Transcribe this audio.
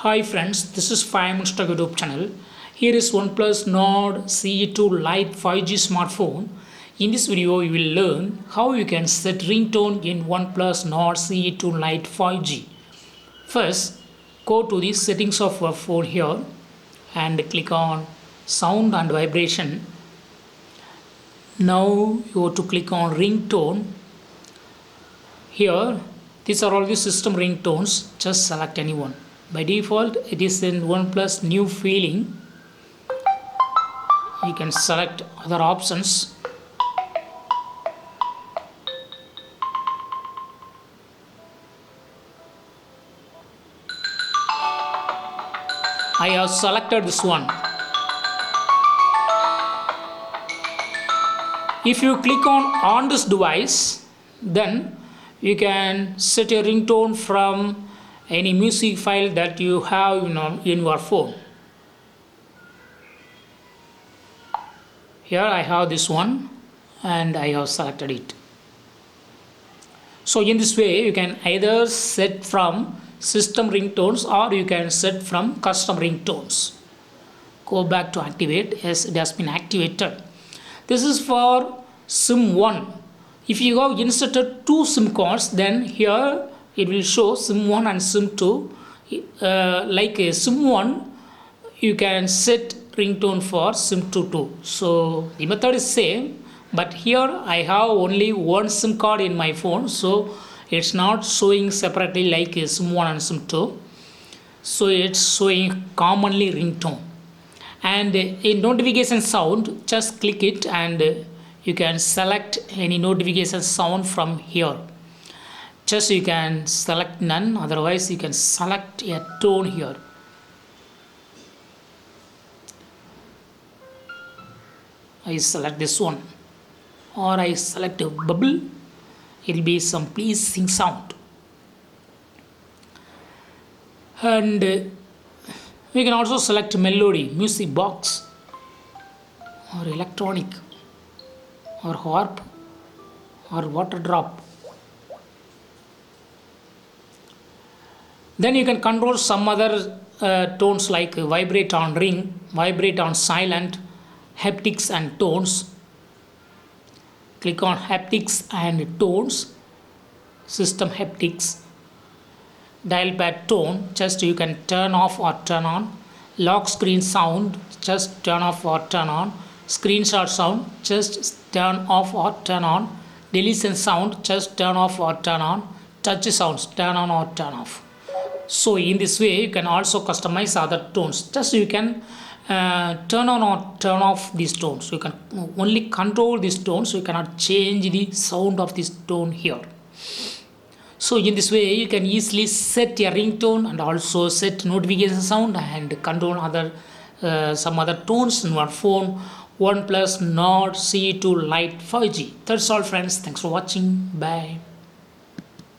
Hi friends, this is 5 Minutes Tech YouTube channel. Here is Oneplus Nord CE2 Lite 5G smartphone. In this video, you will learn how you can set ringtone in Oneplus Nord CE2 Lite 5G. First, go to the settings of your phone here and click on sound and vibration. Now you have to click on ringtone. Here, these are all the system ringtones. Just select any one. By default, it is in OnePlus New Feeling. You can select other options. I have selected this one. If you click on this device, then you can set a ringtone from any music file that you have in your phone. Here I have this one and I have selected it. So in this way you can either set from system ringtones or you can set from custom ringtones. Go back to activate. Yes, it has been activated. This is for SIM 1. If you have inserted two SIM cards, then here it will show SIM 1 and SIM 2. Like a SIM 1, you can set ringtone for SIM 2 too. So the method is same, but here I have only one SIM card in my phone, so it's not showing separately like a SIM 1 and SIM 2. So it's showing commonly ringtone. And in notification sound, just click it and you can select any notification sound from here. Just you can select none, otherwise you can select a tone here. I select this one, or I select a bubble. It will be some pleasing sound. And we can also select melody, music box, or electronic, or harp, or water drop. Then you can control some other tones like vibrate on ring, vibrate on silent, haptics and tones. Click on haptics and tones, system haptics. Dial pad tone, just you can turn off or turn on. Lock screen sound, just turn off or turn on. Screenshot sound, just turn off or turn on. Deletion sound, just turn off or turn on. Touch sounds, turn on or turn off. So in this way you can also customize other tones. Just you can turn on or turn off these tones. You can only control these tones. You cannot change the sound of this tone here. So in this way you can easily set a ringtone and also set notification sound and control other some other tones in your phone. OnePlus Nord CE2 Lite 5G. That's all friends. Thanks for watching. Bye.